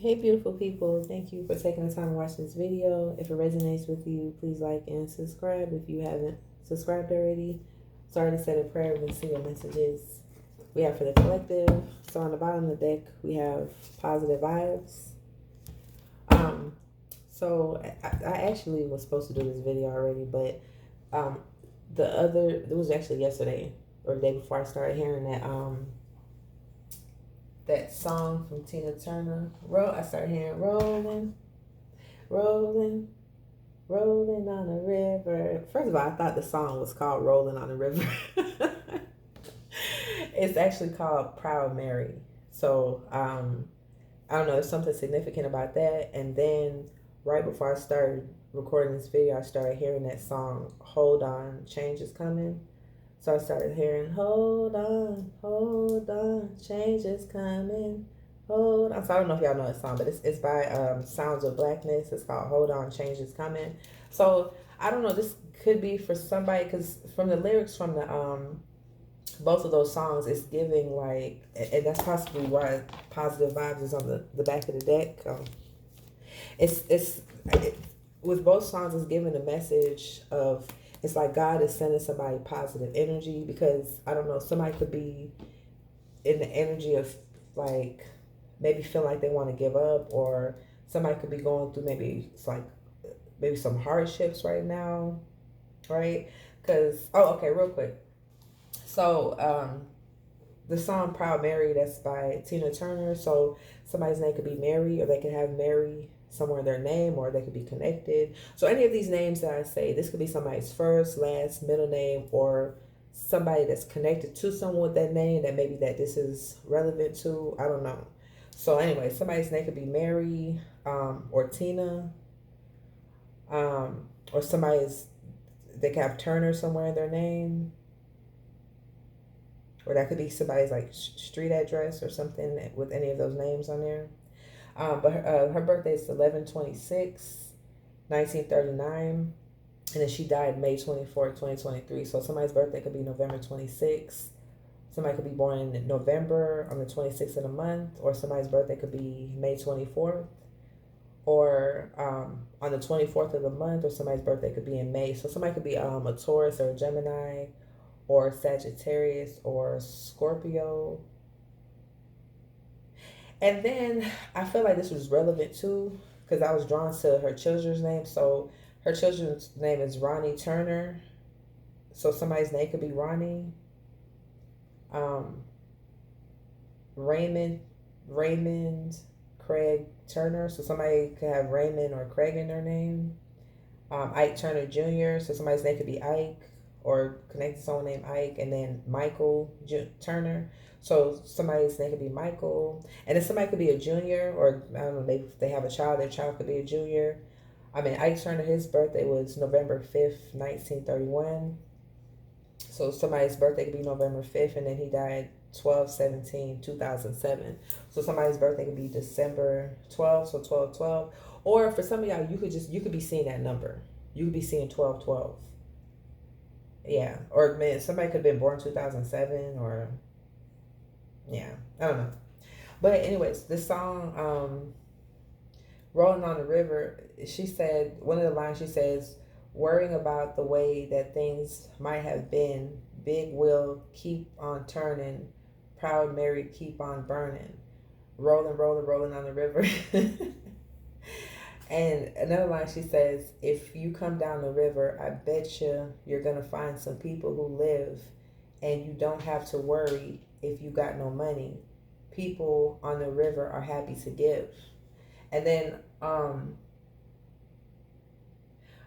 Hey beautiful people, thank you for taking the time to watch this video. If it resonates with you, please like and subscribe if you haven't subscribed already. So I already said a prayer with single messages we have for the collective. So on the bottom of the deck we have positive vibes. Um, so I actually was supposed to do this video already, but um, it was actually yesterday or the day before I started hearing that song from Tina Turner. I started hearing rolling, rolling, rolling on a river. First of all, I thought the song was called Rolling on a River. It's actually called Proud Mary. So I don't know, there's something significant about that. And then right before I started recording this video, I started hearing that song, Hold On, Change Is Coming. So I started hearing, hold on, change is coming, hold on. So I don't know if y'all know that song, but it's by Sounds of Blackness. It's called Hold On, Change is Coming. So I don't know, this could be for somebody, because from the lyrics from the both of those songs, it's giving like, and that's possibly why Positive Vibes is on the back of the deck. It's with both songs, it's giving a message of, it's like God is sending somebody positive energy, because I don't know, somebody could be in the energy of like maybe feel like they want to give up, or somebody could be going through maybe it's like maybe some hardships right now, right? Because okay, real quick. So the song Proud Mary, that's by Tina Turner. So somebody's name could be Mary, or they could have Mary somewhere in their name, or they could be connected. So any of these names that I say, this could be somebody's first, last, middle name, or somebody that's connected to someone with that name that maybe that this is relevant to. I don't know. So anyway, somebody's name could be Mary, or Tina, or they could have Turner somewhere in their name, or that could be somebody's like street address or something with any of those names on there. But her birthday is 11/26, 1939. And then she died May 24th, 2023. So somebody's birthday could be November 26th. Somebody could be born in November on the 26th of the month. Or somebody's birthday could be May 24th. Or on the 24th of the month. Or somebody's birthday could be in May. So somebody could be a Taurus or a Gemini, or Sagittarius or Scorpio. And then I feel like this was relevant too, because I was drawn to her children's name. So her children's name is Ronnie Turner. So somebody's name could be Ronnie. Raymond Craig Turner. So somebody could have Raymond or Craig in their name. Ike Turner Jr. So somebody's name could be Ike, or connected to someone named Ike. And then Michael Turner. So somebody's name could be Michael. And then somebody could be a junior, or I don't know, maybe if they have a child, their child could be a junior. I mean, Ike Turner, his birthday was November 5th, 1931. So somebody's birthday could be November 5th, and then he died 12/17/2007. So somebody's birthday could be December 12th, so 12/12. Or for some of y'all, you could be seeing that number. You could be seeing 12/12. Yeah. Or man, somebody could have been born 2007, or yeah, I don't know. But anyways, this song, Rolling on the River, she said, one of the lines she says, worrying about the way that things might have been, big wheel keep on turning, proud Mary keep on burning, rolling, rolling, rolling on the river. And another line she says, if you come down the river, I bet you're going to find some people who live, and you don't have to worry if you got no money. People on the river are happy to give. And then I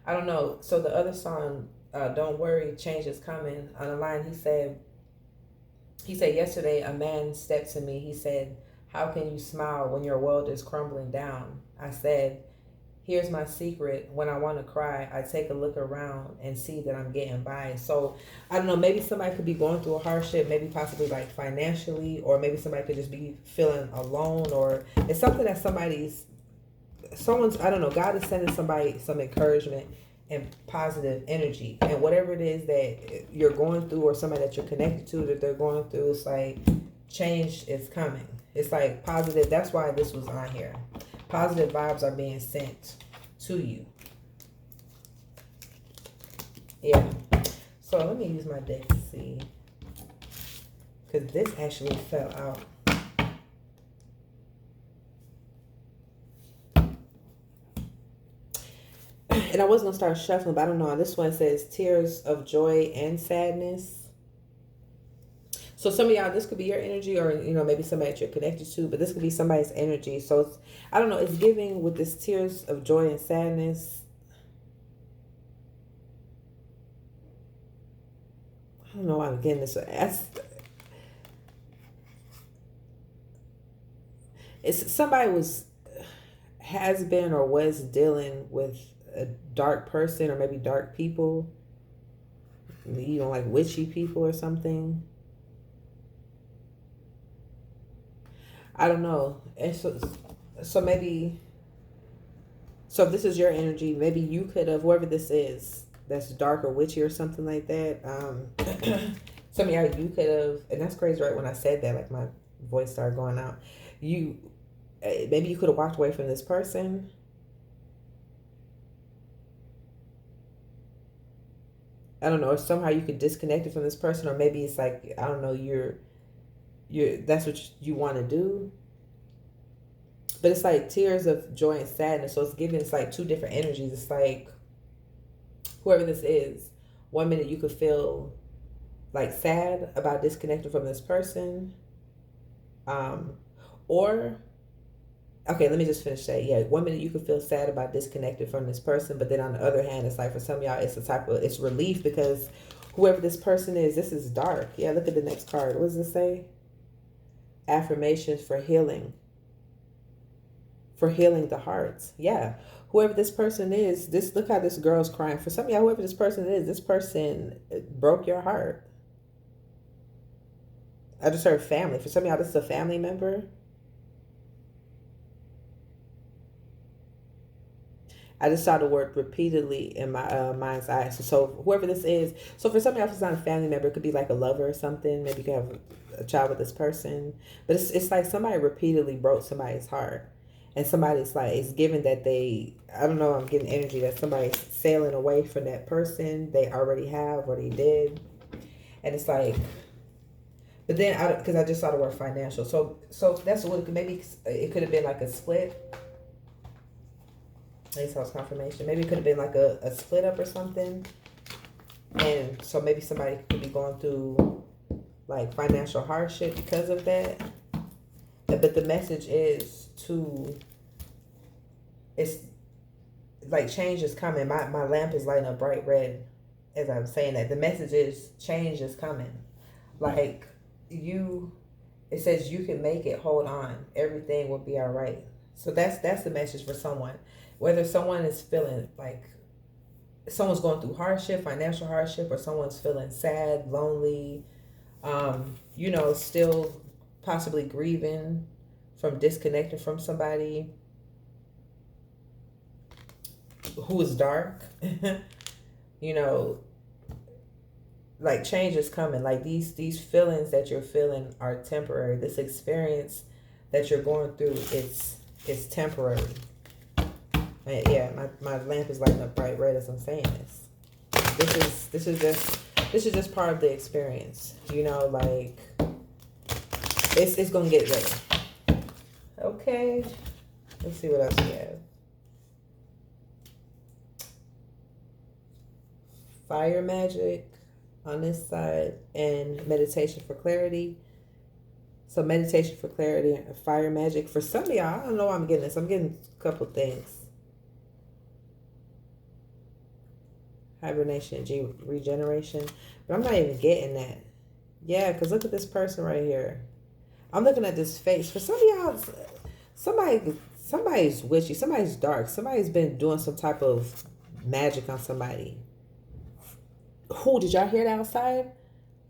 don't know. So the other song, Don't Worry, Change Is Coming, on the line he said, yesterday a man stepped to me. He said, how can you smile when your world is crumbling down? I said, here's my secret. When I want to cry, I take a look around and see that I'm getting by. So I don't know, maybe somebody could be going through a hardship, maybe possibly like financially, or maybe somebody could just be feeling alone, or it's something that I don't know, God is sending somebody some encouragement and positive energy. And whatever it is that you're going through, or somebody that you're connected to that they're going through, it's like change is coming. It's like positive. That's why this was on here. Positive vibes are being sent to you. Yeah. So let me use my deck to see. Because this actually fell out. And I was going to start shuffling, but I don't know. This one says tears of joy and sadness. So some of y'all, this could be your energy, or maybe somebody that you're connected to, but this could be somebody's energy. So it's, I don't know, it's giving with this tears of joy and sadness. I don't know why I'm getting this. It's somebody has been or was dealing with a dark person, or maybe dark people. Like witchy people or something. I don't know. And so maybe, so if this is your energy, maybe you could have, whoever this is, that's dark or witchy or something like that. Some of y'all, you could have, and that's crazy, right? When I said that, like my voice started going out. Maybe you could have walked away from this person. I don't know, or somehow you could disconnect it from this person, or maybe it's like, I don't know, that's what you want to do. But it's like tears of joy and sadness. So it's like two different energies. It's like whoever this is, 1 minute you could feel like sad about disconnecting from this person. Or okay, let me just finish that. Yeah, 1 minute you could feel sad about disconnecting from this person, but then on the other hand, it's like for some of y'all, it's relief, because whoever this person is, this is dark. Yeah, look at the next card. What does it say? Affirmations for healing. For healing the hearts. Yeah. Whoever this person is, look how this girl's crying. For some of y'all, whoever this person is, this person broke your heart. I just heard family. For some of y'all, this is a family member. I just saw the word repeatedly in my mind's eye. So whoever this is, so for some of y'all, if it's not a family member, it could be like a lover or something. Maybe you could have a child with this person. But it's like somebody repeatedly broke somebody's heart. And somebody's like, it's given that I don't know, I'm getting energy that somebody's sailing away from that person they already have or they did. And it's like, but then, because I just saw the word financial. So that's what maybe it could have been like a split. At least that was confirmation. Maybe it could have been like a split up or something. And so maybe somebody could be going through like financial hardship because of that. But the message is it's like change is coming. My lamp is lighting up bright red as I'm saying that. The message is change is coming. Like it says you can make it, hold on. Everything will be all right. So that's the message for someone. Whether someone is feeling like someone's going through hardship, financial hardship, or someone's feeling sad, lonely, still possibly grieving from disconnecting from somebody who is dark, like change is coming. Like these feelings that you're feeling are temporary. This experience that you're going through, it's temporary. Yeah, my lamp is lighting up bright red as I'm saying this. This is just part of the experience. Like it's gonna get better. Okay. Let's see what else we have. Fire magic on this side and meditation for clarity. So meditation for clarity and fire magic. For some of y'all, I don't know why I'm getting this. I'm getting a couple things. Hibernation and regeneration. But I'm not even getting that. Yeah, because look at this person right here. I'm looking at this face. For some of y'all, somebody's witchy. Somebody's dark. Somebody's been doing some type of magic on somebody. Who, did y'all hear that outside?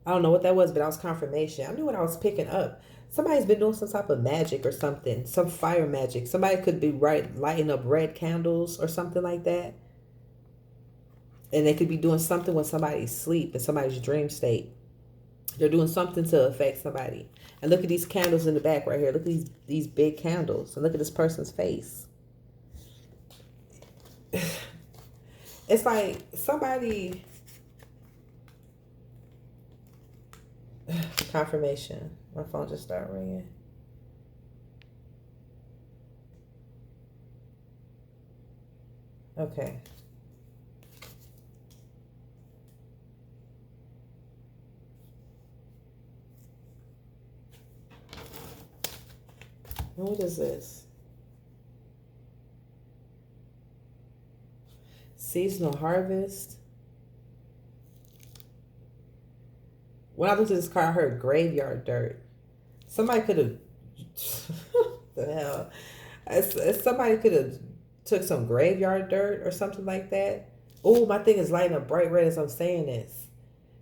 I don't know what that was, but that was confirmation. I knew what I was picking up. Somebody's been doing some type of magic or something. Some fire magic. Somebody could be lighting up red candles or something like that. And they could be doing something when somebody's asleep, in somebody's dream state. They're doing something to affect somebody. And look at these candles in the back right here. Look at these big candles. And look at this person's face. It's like somebody confirmation. My phone just started ringing. Okay. What is this? Seasonal harvest. When I looked at this car, I heard graveyard dirt. Somebody could have. The hell? Somebody could have took some graveyard dirt or something like that. Oh, my thing is lighting up bright red as I'm saying this.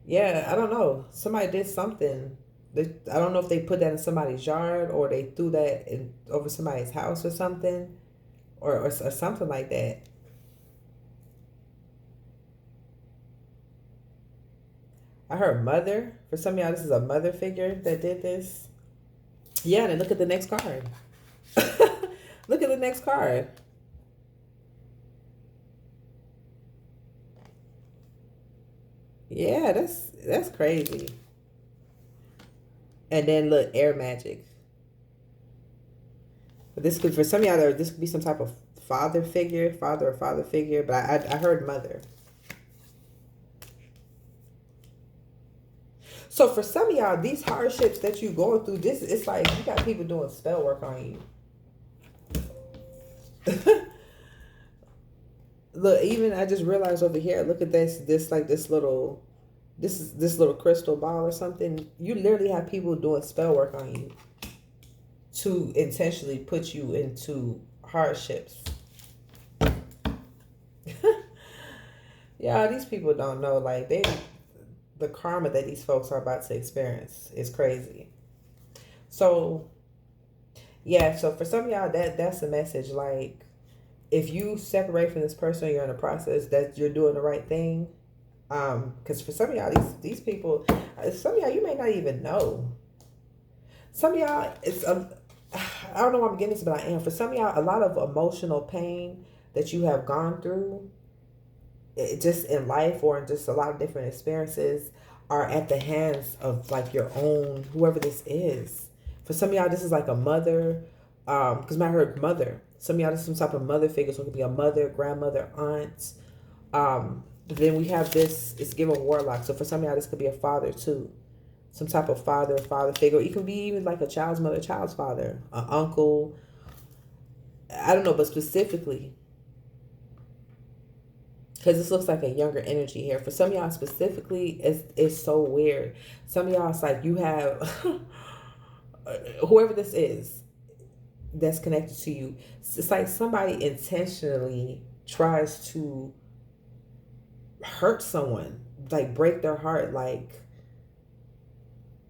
Yeah, I don't know. Somebody did something. I don't know if they put that in somebody's yard or they threw that over somebody's house or something, or something like that. I heard mother. For some of y'all, this is a mother figure that did this. Yeah, then look at the next card. Look at the next card. Yeah, that's crazy. And then look, air magic. But this could, for some of y'all, this could be some type of father figure, father or father figure. But I heard mother. So for some of y'all, these hardships that you going through, this it's like you got people doing spell work on you. Look, even I just realized over here. Look at this like this little crystal ball or something. You literally have people doing spell work on you to intentionally put you into hardships. Yeah, these people don't know. Like the karma that these folks are about to experience is crazy. So yeah, so for some of y'all, that's the message. Like, if you separate from this person, you're in the process that you're doing the right thing. Because for some of y'all, these people, some of y'all you may not even know. Some of y'all, I don't know why I'm getting this, but I am. For some of y'all, a lot of emotional pain that you have gone through, just in life or in just a lot of different experiences, are at the hands of like your own, whoever this is. For some of y'all, this is like a mother, because I heard mother. Some of y'all, this is some type of mother figure, so it could be a mother, grandmother, aunt. But then we have this, it's given warlock. So for some of y'all, this could be a father too. Some type of father figure. It could be even like a child's mother, child's father, an uncle. I don't know, but specifically, because this looks like a younger energy here. For some of y'all specifically, it's so weird. Some of y'all, it's like you have, whoever this is that's connected to you, it's like somebody intentionally tries to hurt someone, like break their heart. Like,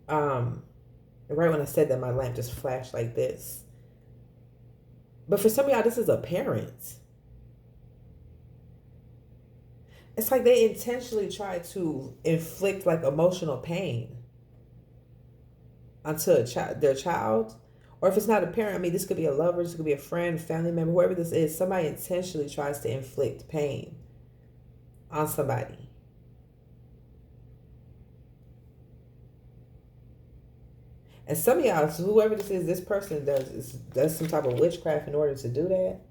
right when I said that, my lamp just flashed like this. But for some of y'all, this is a parent. It's like they intentionally try to inflict like emotional pain onto their child. Or if it's not a parent, I mean, this could be a lover, this could be a friend, family member, whoever this is. Somebody intentionally tries to inflict pain on somebody. And some of y'all, so whoever this is, this person does some type of witchcraft in order to do that.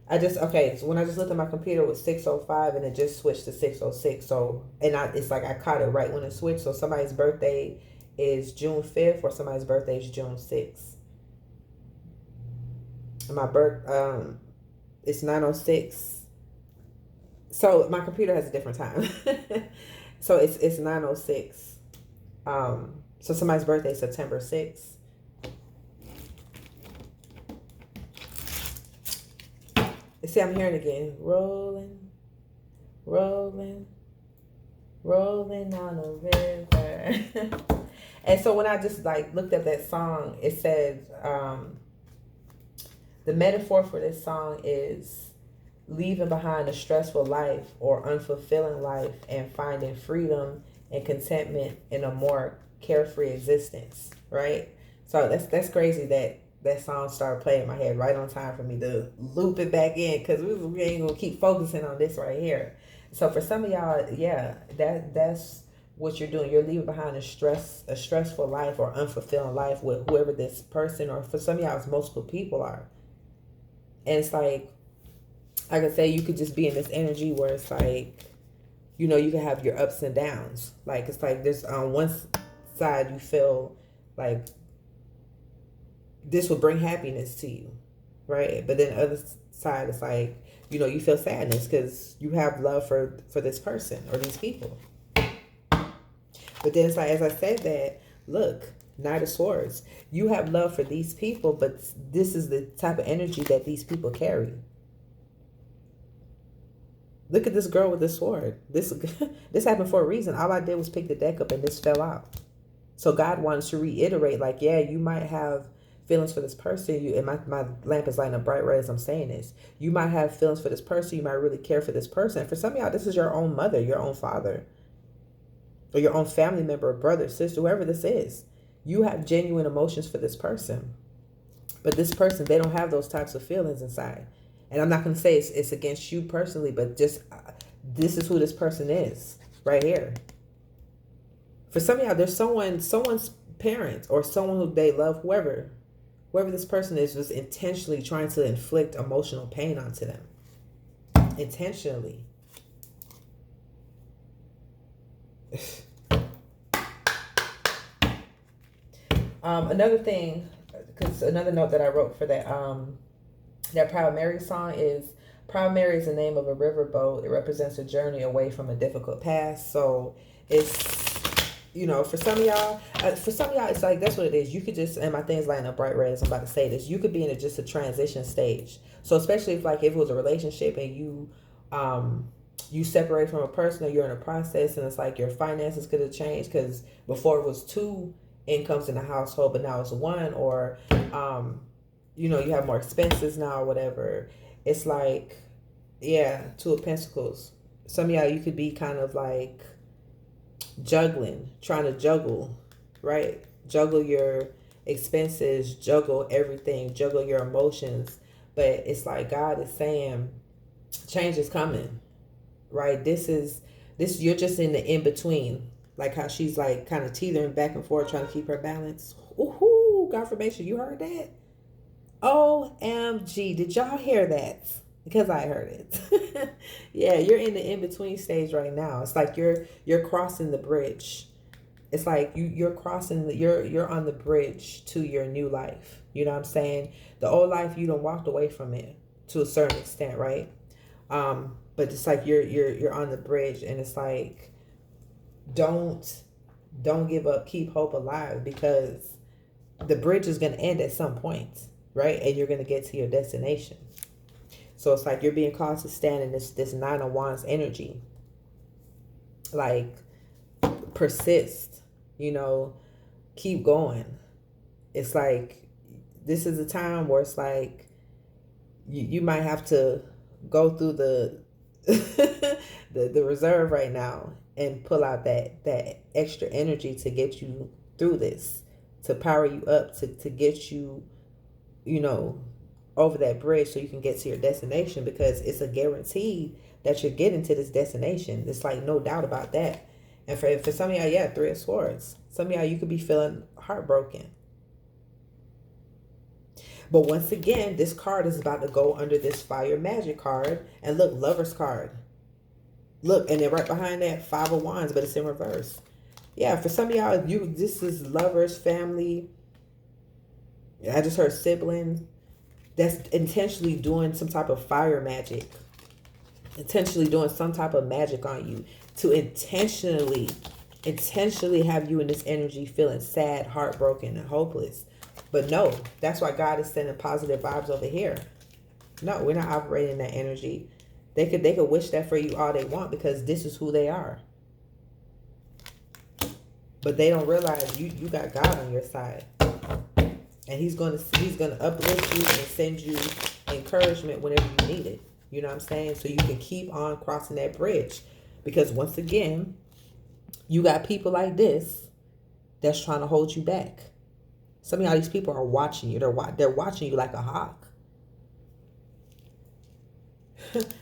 So when I just looked at my computer, it was 6:05 and it just switched to 6:06. So, it's like I caught it right when it switched. So somebody's birthday is June 5th or somebody's birthday is June 6th. And my it's 9:06. So my computer has a different time. So it's 9:06. So somebody's birthday is September 6th. See, I'm hearing again. Rolling, rolling, rolling on a river. And so when I just like looked at that song, it said, the metaphor for this song is leaving behind a stressful life or unfulfilling life and finding freedom and contentment in a more carefree existence, right? So that's crazy that that song started playing in my head right on time for me to loop it back in, because we ain't gonna keep focusing on this right here. So for some of y'all, yeah, that's what you're doing. You're leaving behind a stressful life or unfulfilling life with whoever this person, or for some of y'all, it's multiple people are. And it's like I say, you could just be in this energy where it's like, you can have your ups and downs. Like, it's like this on one side you feel like this will bring happiness to you, right? But then the other side is like, you feel sadness because you have love for this person or these people. But then it's like, as I said that, look, Knight of Swords, you have love for these people, but this is the type of energy that these people carry. Look at this girl with this sword. This happened for a reason. All I did was pick the deck up and this fell out. So God wants to reiterate, like, yeah, you might have feelings for this person. And my lamp is lighting up bright red as I'm saying this. You might have feelings for this person. You might really care for this person. For some of y'all, this is your own mother, your own father, or your own family member, brother, sister, whoever this is. You have genuine emotions for this person. But this person, they don't have those types of feelings inside. And I'm not going to say it's against you personally, but just this is who this person is right here. For some of y'all, there's someone's parent or someone who they love, whoever this person is, was intentionally trying to inflict emotional pain onto them. Intentionally. Another thing, because another note that I wrote for that Proud Mary song is, Proud Mary is the name of a riverboat. It represents a journey away from a difficult past. So it's, for some of y'all, it's like, that's what it is. You could just, and my thing's lighting up bright red as I'm about to say this, you could be in just a transition stage. So especially if it was a relationship and you separate from a person, or you're in a process and it's like your finances could have changed, because before it was two incomes in the household, but now it's one, or you have more expenses now or whatever. It's like, yeah, Two of Pentacles. Some of y'all, you could be kind of like trying to juggle, right? Juggle your expenses, juggle everything, juggle your emotions. But it's like God is saying change is coming, right? You're just in the in-between. Like how she's like kind of teetering back and forth, trying to keep her balance. Ooh, confirmation. You heard that? OMG, did y'all hear that? Because I heard it. Yeah, you're in the in-between stage right now. It's like you're crossing the bridge. It's like you're crossing you're on the bridge to your new life. You know what I'm saying? The old life, you done walked away from it to a certain extent, right? But it's like you're on the bridge, and it's like don't give up, keep hope alive, because the bridge is going to end at some point. Right? And you're going to get to your destination. So it's like you're being caused to stand in this Nine of Wands energy. Like, persist, keep going. It's like, this is a time where it's like, you might have to go through the the reserve right now and pull out that extra energy to get you through this, to power you up, to get you over that bridge so you can get to your destination, because it's a guarantee that you're getting to this destination. It's like no doubt about that. And for some of y'all, yeah, Three of Swords. Some of y'all, you could be feeling heartbroken. But once again, this card is about to go under this Fire Magic card. And look, Lover's card. Look, and then right behind that, Five of Wands, but it's in reverse. Yeah, for some of y'all, this is lovers, family. I just heard siblings. That's intentionally doing some type of fire magic. Intentionally doing some type of magic on you. To intentionally have you in this energy feeling sad, heartbroken, and hopeless. But no, that's why God is sending positive vibes over here. No, we're not operating in that energy. They could wish that for you all they want, because this is who they are. But they don't realize you got God on your side. And he's gonna uplift you and send you encouragement whenever you need it. You know what I'm saying? So you can keep on crossing that bridge. Because once again, you got people like this that's trying to hold you back. Some of y'all, these people are watching you. They're watching you like a hawk.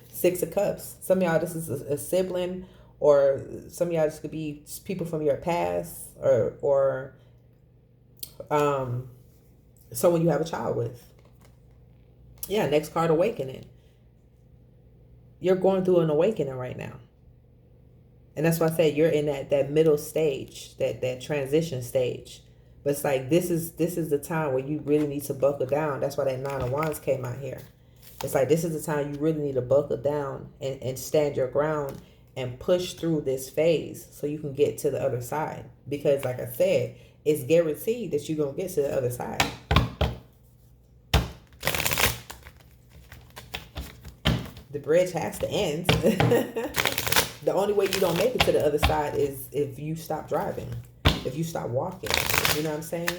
Six of Cups. Some of y'all, this is a sibling, or some of y'all, this could be people from your past, or someone you have a child with. Yeah, next card, Awakening. You're going through an awakening right now. And that's why I say you're in that middle stage, that transition stage. But it's like this is the time where you really need to buckle down. That's why that Nine of Wands came out here. It's like this is the time you really need to buckle down and stand your ground and push through this phase so you can get to the other side. Because like I said, it's guaranteed that you're going to get to the other side. The bridge has to end. The only way you don't make it to the other side is if you stop driving, if you stop walking. You know what I'm saying?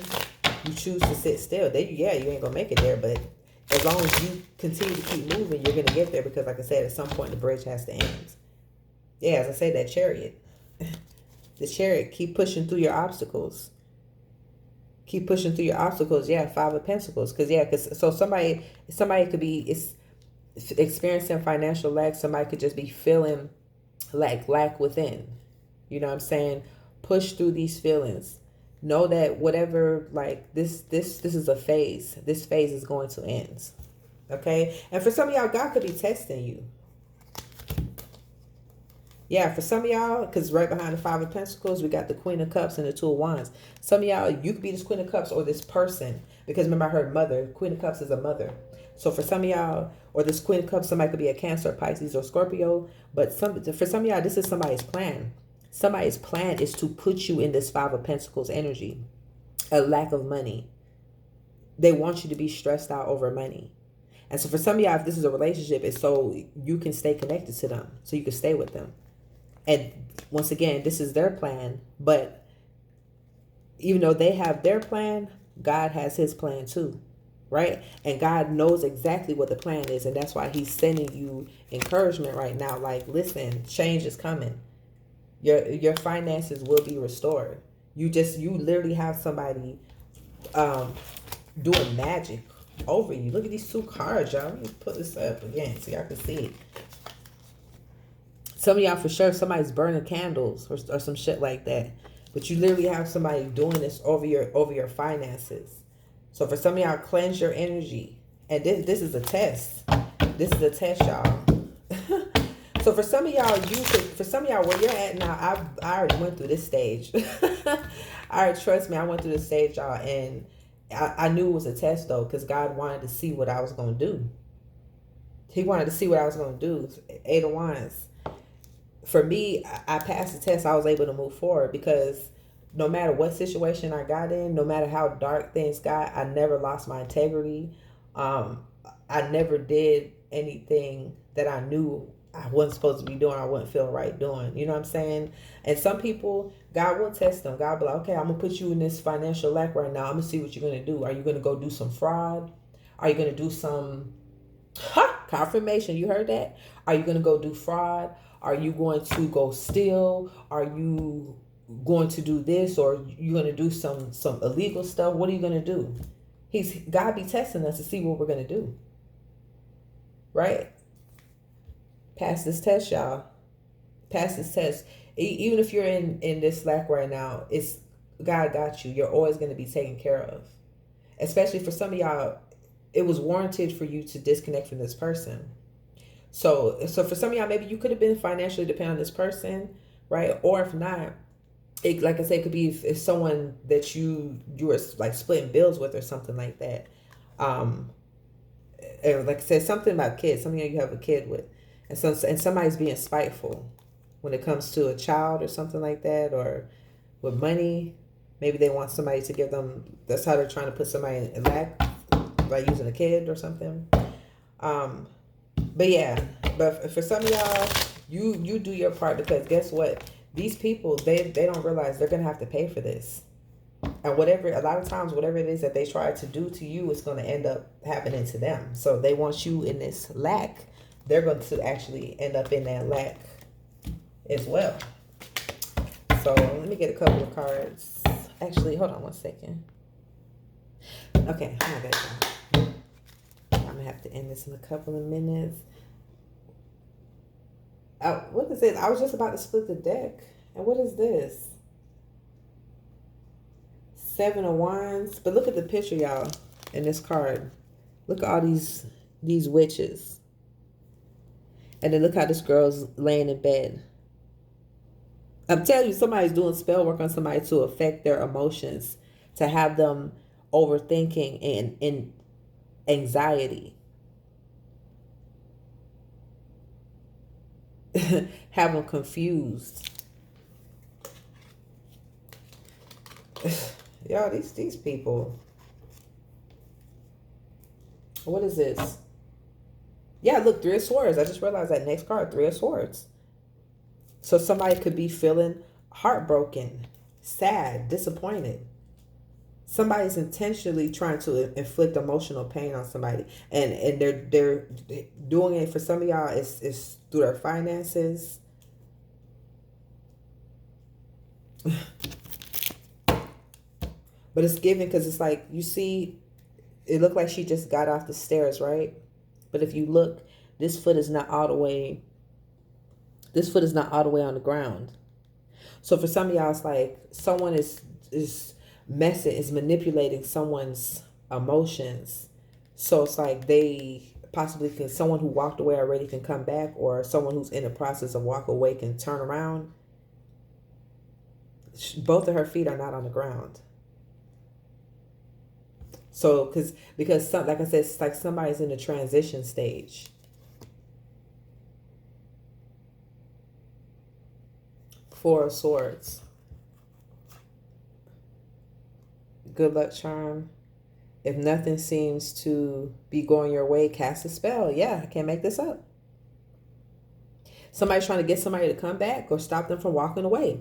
You choose to sit still. You ain't gonna make it there, but as long as you continue to keep moving, you're gonna get there, because like I said, at some point the bridge has to end. Yeah, as I said, that Chariot. The Chariot, keep pushing through your obstacles. Keep pushing through your obstacles. Yeah, Five of Pentacles. Because somebody could be experiencing financial lack. Somebody could just be feeling like lack within. You know what I'm saying? Push through these feelings. Know that whatever, like this is a phase. This phase is going to end. Okay? And for some of y'all, God could be testing you. Yeah, for some of y'all, because right behind the Five of Pentacles, we got the Queen of Cups and the Two of Wands. Some of y'all, you could be this Queen of Cups or this person. Because remember, I heard mother. Queen of Cups is a mother. So for some of y'all, or this Queen of Cups, somebody could be a Cancer, Pisces, or Scorpio. But for some of y'all, this is somebody's plan. Somebody's plan is to put you in this Five of Pentacles energy. A lack of money. They want you to be stressed out over money. And so for some of y'all, if this is a relationship, it's so you can stay connected to them. So you can stay with them. And once again, this is their plan. But even though they have their plan, God has his plan too. Right? And God knows exactly what the plan is. And that's why he's sending you encouragement right now. Like, listen, change is coming. Your finances will be restored. You literally have somebody doing magic over you. Look at these two cards, y'all. Let me put this up again so y'all can see it. Some of y'all, for sure, somebody's burning candles or some shit like that. But you literally have somebody doing this over your finances. So for some of y'all, cleanse your energy. And this is a test. This is a test, y'all. So for some of y'all, where you're at now, I already went through this stage. Trust me, I went through this stage, y'all. And I knew it was a test, though, because God wanted to see what I was going to do. He wanted to see what I was going to do. Eight of Wands. For me, I passed the test. I was able to move forward because no matter what situation I got in, no matter how dark things got, I never lost my integrity. I never did anything that I knew I wasn't supposed to be doing. I wouldn't feel right doing. You know what I'm saying? And some people, God will test them. God will be like, okay, I'm going to put you in this financial lack right now. I'm going to see what you're going to do. Are you going to go do some fraud? Are you going to do some confirmation? You heard that? Are you going to go do fraud? Are you going to go steal? Are you going to do this? Or you going to do some illegal stuff? What are you going to do? God be testing us to see what we're going to do. Right? Pass this test, y'all. Pass this test. Even if you're in this lack right now, it's God got you. You're always going to be taken care of. Especially for some of y'all, it was warranted for you to disconnect from this person. So for some of y'all, maybe you could have been financially dependent on this person, right? Or if not, like I said, it could be if someone that you were like splitting bills with or something like that. And like I said, something about kids, something you have a kid with. And somebody's being spiteful when it comes to a child or something like that, or with money. Maybe they want somebody to give them, that's how they're trying to put somebody in lack by using a kid or something. But yeah, but for some of y'all, you do your part, because guess what? These people, they don't realize they're going to have to pay for this. And a lot of times, whatever it is that they try to do to you is going to end up happening to them. So they want you in this lack. They're going to actually end up in that lack as well. So let me get a couple of cards. Actually, hold on one second. Okay, my bad, y'all. I'm gonna have to end this in a couple of minutes. What is it? I was just about to split the deck. And what is this? Seven of Wands. But look at the picture, y'all, in this card. Look at all these witches. And then look how this girl's laying in bed. I'm telling you, somebody's doing spell work on somebody to affect their emotions, to have them overthinking and in anxiety. Have them confused. Y'all, these people. What is this? Yeah, look, Three of Swords. I just realized that next card, Three of Swords. So somebody could be feeling heartbroken, sad, disappointed. Somebody's intentionally trying to inflict emotional pain on somebody, and they're doing it. For some of y'all, it's through their finances. But it's given because it's like, you see, it looked like she just got off the stairs, right? But if you look, this foot is not all the way on the ground. So for some of y'all, it's like someone is manipulating someone's emotions. So it's like they possibly can, someone who walked away already can come back, or someone who's in the process of walk away can turn around. Both of her feet are not on the ground. So because some, like I said, it's like somebody's in the transition stage. Four of Swords. Good luck charm. If nothing seems to be going your way, cast a spell. Yeah, I can't make this up. Somebody's trying to get somebody to come back or stop them from walking away.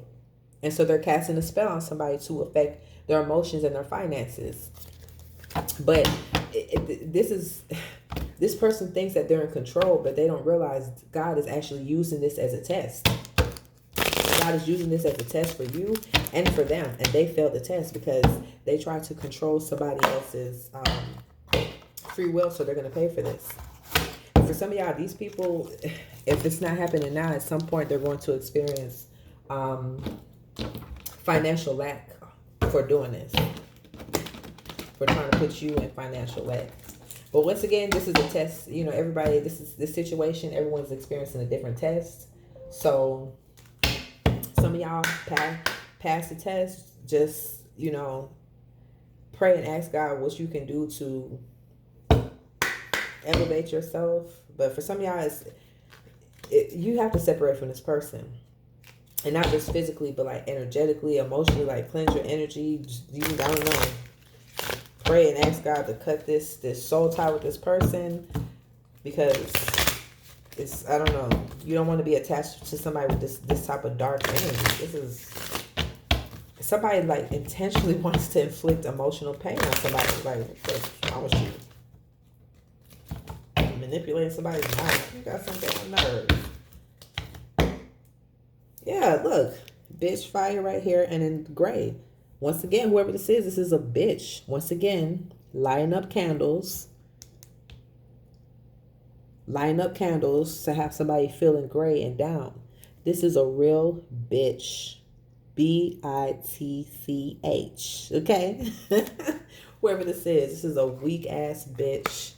And so they're casting a spell on somebody to affect their emotions and their finances. But this person thinks that they're in control, but they don't realize God is actually using this as a test. God is using this as a test for you and for them. And they failed the test because they tried to control somebody else's free will, so they're going to pay for this. And for some of y'all, these people, if it's not happening now, at some point they're going to experience financial lack for doing this. For trying to put you in financial lack. But once again, this is a test. You know, everybody, this situation, everyone's experiencing a different test. So some of y'all pass the test. Just, you know, pray and ask God what you can do to elevate yourself. But for some of y'all, you have to separate from this person. And not just physically, but like energetically, emotionally, like cleanse your energy. I don't know. Pray and ask God to cut this soul tie with this person, because it's, I don't know, you don't want to be attached to somebody with this type of dark energy. This is somebody like intentionally wants to inflict emotional pain on somebody. Like, what's wrong with you? Manipulating somebody's mind. You got some damn nerve. Yeah, look, bitch, fire right here, and in gray. Once again, whoever this is a bitch. Once again, lighting up candles. Lighting up candles to have somebody feeling gray and down. This is a real bitch. B-I-T-C-H. Okay? Whoever this is a weak ass bitch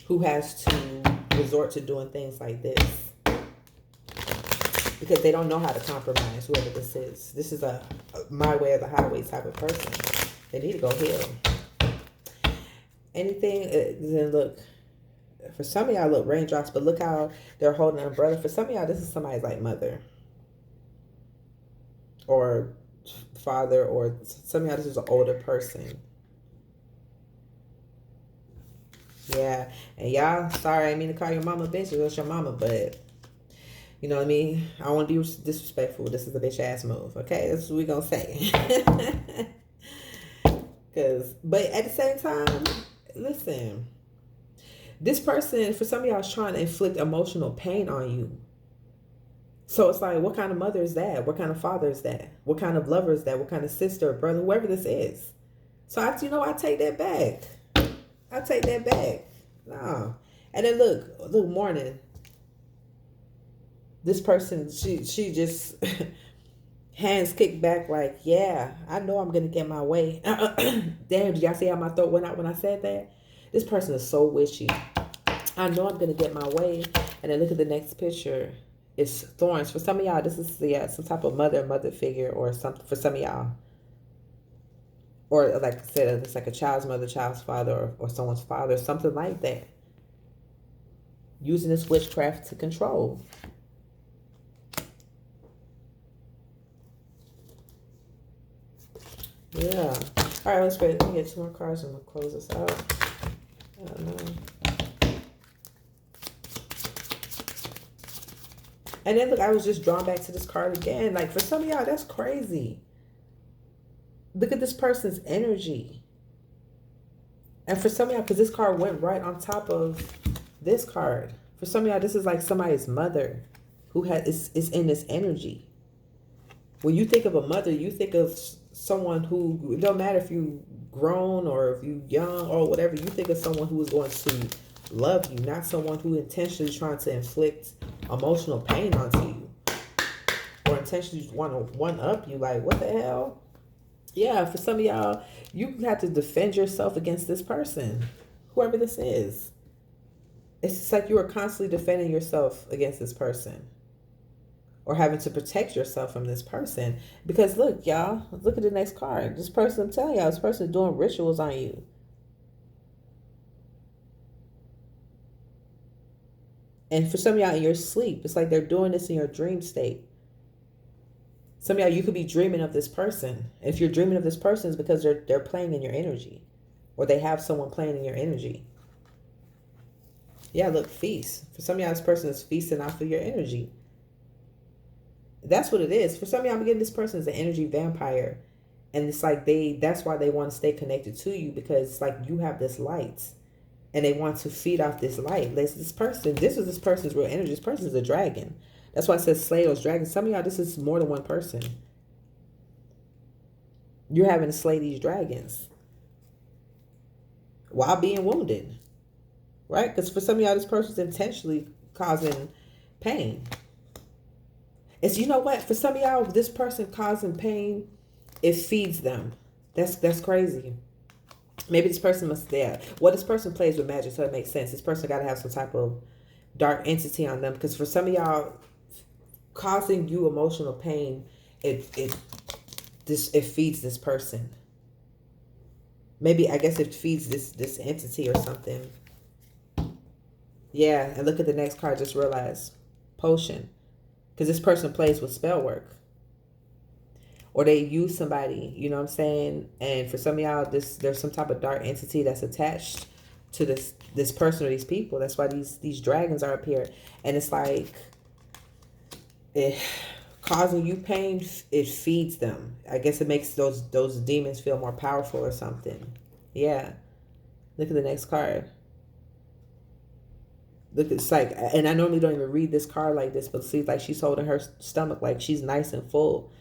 who has to resort to doing things like this. Because they don't know how to compromise, whoever this is. This is a my way or the highway type of person. They need to go heal. Anything, then look, for some of y'all, look, raindrops, but look how they're holding an umbrella. For some of y'all, this is somebody's like mother. Or father, or some of y'all, this is an older person. Yeah, and y'all, sorry, I didn't mean to call your mama a bitch. It was your mama, but... You know what I mean? I don't want to be disrespectful. This is a bitch ass move. Okay, that's what we gonna say. But at the same time, listen. This person, for some of y'all, is trying to inflict emotional pain on you. So it's like, what kind of mother is that? What kind of father is that? What kind of lover is that? What kind of sister or brother? Whoever this is. So I take that back. I take that back. No. And then look, morning. This person, she just hands kicked back like, yeah, I know I'm gonna get my way. Damn, did y'all see how my throat went out when I said that? This person is so wishy. I know I'm gonna get my way. And then look at the next picture. It's thorns. For some of y'all, this is some type of mother figure or something for some of y'all. Or like I said, it's like a child's mother, child's father, or someone's father, something like that. Using this witchcraft to control. Yeah. All right, let's wait. Let me get 2 more cards and we'll close this out. I don't know. And then look, I was just drawn back to this card again. Like for some of y'all, that's crazy. Look at this person's energy. And for some of y'all, because this card went right on top of this card. For some of y'all, this is like somebody's mother who is in this energy. When you think of a mother, you think of someone who, it don't matter if you grown or if you young or whatever, you think of someone who is going to love you, not someone who intentionally trying to inflict emotional pain onto you or intentionally want to one up you. Like, what the hell? Yeah, for some of y'all, you have to defend yourself against this person, whoever this is. It's just like you are constantly defending yourself against this person or having to protect yourself from this person. Because look, y'all, look at the next card. This person, I'm telling y'all, this person is doing rituals on you. And for some of y'all in your sleep, it's like they're doing this in your dream state. Some of y'all, you could be dreaming of this person. If you're dreaming of this person, it's because they're playing in your energy. Or they have someone playing in your energy. Yeah, look, feast. For some of y'all, this person is feasting off of your energy. That's what it is. For some of y'all, I'm getting this person is an energy vampire. And it's like that's why they want to stay connected to you, because it's like you have this light. And they want to feed off this light. This is this person's real energy. This person is a dragon. That's why it says slay those dragons. Some of y'all, this is more than one person. You're having to slay these dragons while being wounded. Right? Because for some of y'all, this person's intentionally causing pain. It's, you know what? For some of y'all, this person causing pain, it feeds them. That's crazy. Maybe this person must, this person plays with magic, so it makes sense. This person got to have some type of dark entity on them. Because for some of y'all, causing you emotional pain, it feeds this person. Maybe, I guess it feeds this entity or something. Yeah, and look at the next card, just realized. Potion. Because this person plays with spell work. Or they use somebody, you know what I'm saying? And for some of y'all, there's some type of dark entity that's attached to this person or these people. That's why these dragons are up here. And it's like, causing you pain, it feeds them. I guess it makes those demons feel more powerful or something. Yeah. Look at the next card. Look, it's like, and I normally don't even read this card like this, but see, like she's holding her stomach like she's nice and full.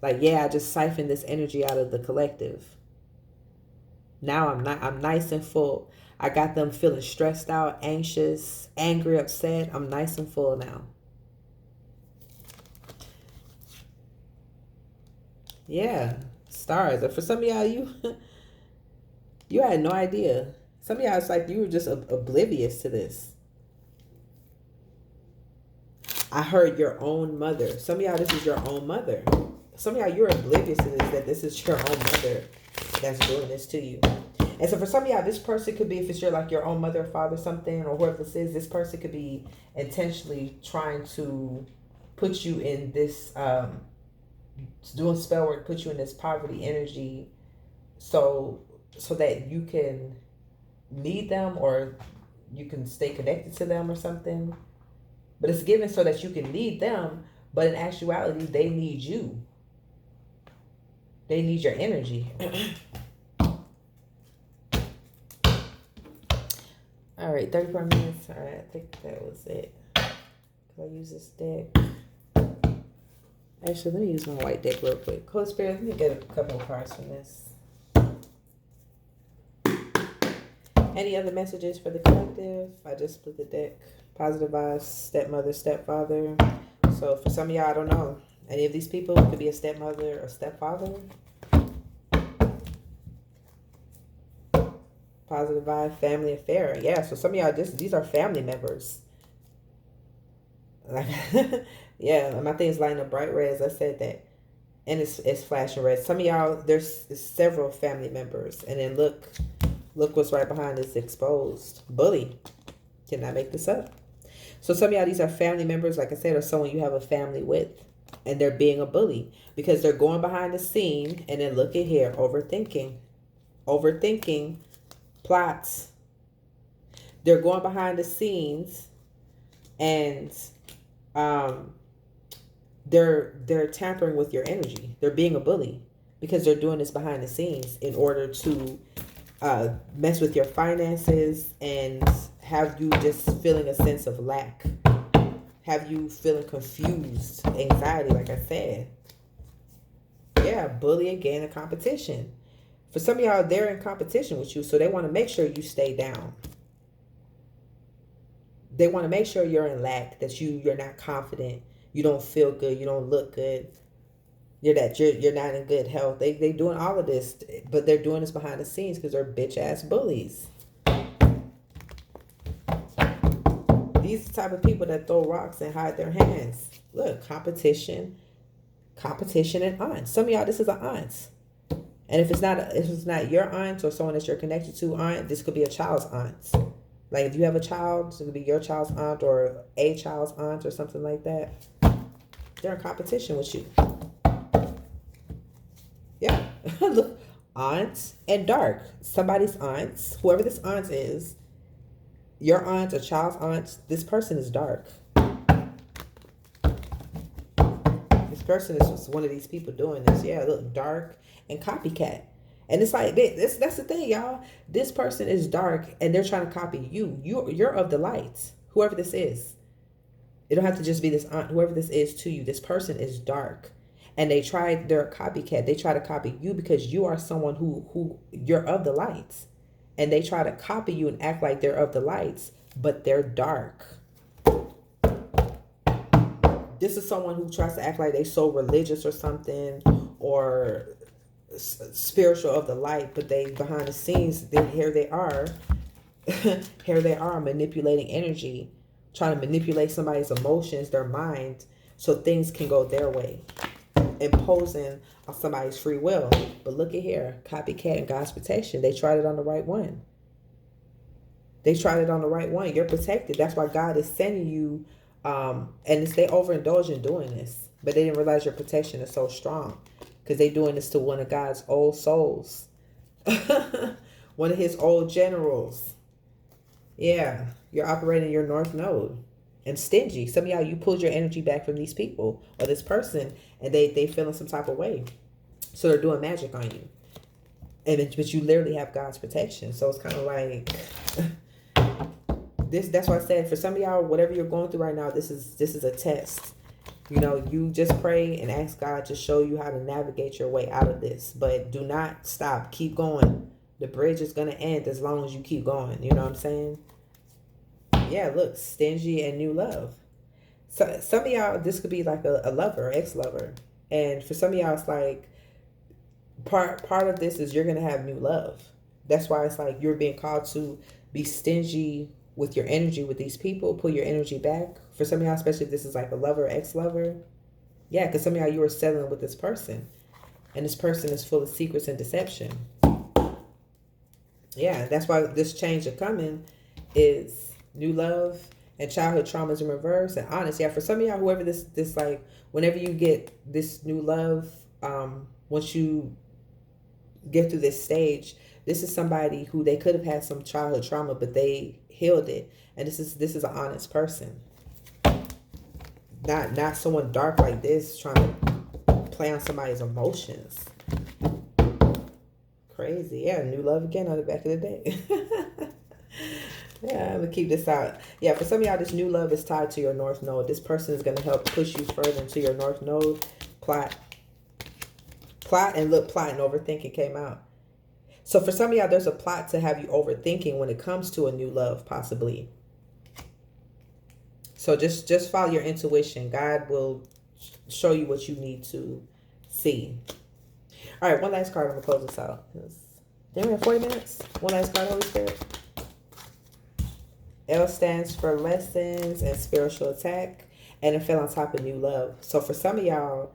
Like, yeah, I just siphoned this energy out of the collective. Now I'm nice and full. I got them feeling stressed out, anxious, angry, upset. I'm nice and full now. Yeah, stars. But for some of y'all, you had no idea. Some of y'all, it's like you were just oblivious to this. I heard your own mother. Some of y'all, this is your own mother. Some of y'all, you're oblivious to this, that this is your own mother that's doing this to you. And so for some of y'all, this person could be, if it's your own mother or father, something, or whoever this is, this person could be intentionally trying to put you in this, doing spell work, put you in this poverty energy, so that you can need them or you can stay connected to them or something. But it's given so that you can need them, but in actuality, they need you. They need your energy. All right, 34 minutes. All right, I think that was it. Can I use this deck? Actually, let me use my white deck real quick. Holy Spirit, let me get a couple of cards from this. Any other messages for the collective? I just split the deck. Positive vibes, stepmother, stepfather. So for some of y'all, I don't know. Any of these people could be a stepmother or stepfather. Positive vibe, family affair. Yeah, so some of y'all, these are family members. Like, yeah, my thing's lighting up bright red as I said that. And it's flashing red. Some of y'all, there's several family members. And then look what's right behind this exposed. Bully. Cannot make this up. So some of y'all, these are family members, like I said, or someone you have a family with. And they're being a bully. Because they're going behind the scene. And then look at here, overthinking. Overthinking plots. They're going behind the scenes. And they're tampering with your energy. They're being a bully because they're doing this behind the scenes in order to mess with your finances and have you just feeling a sense of lack, have you feeling confused, anxiety, like I said. Yeah, bully again, a competition. For some of y'all, they're in competition with you, so they want to make sure you stay down. They want to make sure you're in lack, that you're not confident, you don't feel good, you don't look good, you're not in good health. They doing all of this, but they're doing this behind the scenes because they're bitch ass bullies. These type of people that throw rocks and hide their hands. Look, competition and aunts. Some of y'all, this is an aunt. And if it's not your aunt or someone that you're connected to aunt, this could be a child's aunt. Like if you have a child, it could be your child's aunt or a child's aunt or something like that. They're in competition with you. Yeah. Look, aunts and dark. Somebody's aunts, whoever this aunt is, your aunt or child's aunt, this person is dark. This person is just one of these people doing this. Yeah, look, dark and copycat. And it's like that's the thing, y'all. This person is dark and they're trying to copy you. You're of the light. Whoever this is. It don't have to just be this aunt. Whoever this is to you. This person is dark. And they're a copycat. They try to copy you because you are someone who you're of the lights. And they try to copy you and act like they're of the lights, but they're dark. This is someone who tries to act like they're so religious or something, or spiritual of the light, but they behind the scenes, here they are manipulating energy, trying to manipulate somebody's emotions, their mind, so things can go their way, imposing on somebody's free will. But look at here, copycat and God's protection. They tried it on the right one. You're protected. That's why God is sending you, and they overindulge in doing this, but they didn't realize your protection is so strong. Because they're doing this to one of God's old souls. One of his old generals. Yeah. You're operating your north node. And stingy. Some of y'all, you pulled your energy back from these people or this person. And they feeling some type of way. So they're doing magic on you. But you literally have God's protection. So it's kind of like... That's why I said, for some of y'all, whatever you're going through right now, this is a test. You know, you just pray and ask God to show you how to navigate your way out of this. But do not stop. Keep going. The bridge is going to end as long as you keep going. You know what I'm saying? Yeah, look, stingy and new love. So some of y'all, this could be like a lover, ex-lover. And for some of y'all, it's like part of this is you're going to have new love. That's why it's like you're being called to be stingy with your energy with these people. Pull your energy back. For some of y'all, especially if this is like a lover, ex-lover. Yeah, because some of y'all, you were settling with this person. And this person is full of secrets and deception. Yeah, that's why this change of coming is new love and childhood traumas in reverse and honest. Yeah, for some of y'all, whoever this like, whenever you get this new love, once you get through this stage, this is somebody who they could have had some childhood trauma, but they healed it. And this is an honest person. Not someone dark like this trying to play on somebody's emotions. Crazy. Yeah, new love again on the back of the day. Yeah, I'm going to keep this out. Yeah, for some of y'all, this new love is tied to your north node. This person is going to help push you further into your north node. Plot and overthinking came out. So for some of y'all, there's a plot to have you overthinking when it comes to a new love, possibly. So just follow your intuition. God will show you what you need to see. All right, one last card. I'm gonna close this out. Then we have 40 minutes. One last card, Holy Spirit. L stands for lessons and spiritual attack, and it fell on top of new love. So for some of y'all,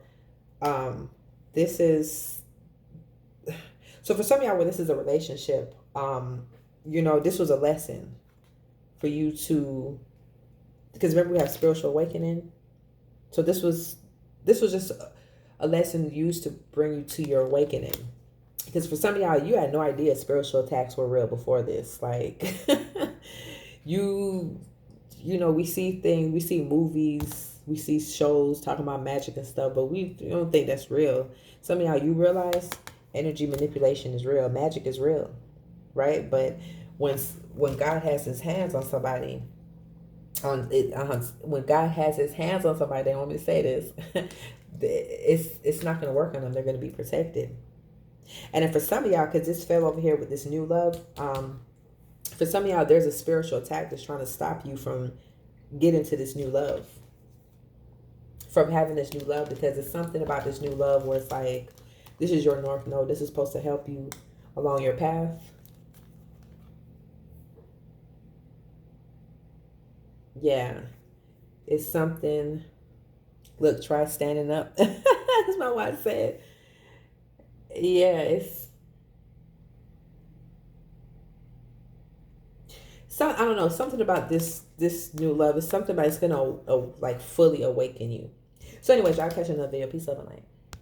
this is. So for some of y'all, when this is a relationship, this was a lesson for you to, because remember we have spiritual awakening. So this was just a lesson used to bring you to your awakening. Because for some of y'all, you had no idea spiritual attacks were real before this. Like, we see things, we see movies, we see shows talking about magic and stuff, but we don't think that's real. Some of y'all, you realize energy manipulation is real, magic is real, right? But when God has his hands on somebody, when God has his hands on somebody, they don't want me to say this, it's not going to work on them. They're going to be protected. And then for some of y'all, because this fell over here with this new love, for some of y'all, there's a spiritual attack that's trying to stop you from getting to this new love, from having this new love, because it's something about this new love where it's like, this is your north node. This is supposed to help you along your path. Yeah, it's something. Look, try standing up. That's my wife said. Yeah, it's so I don't know, something about this new love is something that's gonna like fully awaken you. So anyways, y'all catch another video. Peace, love, and light.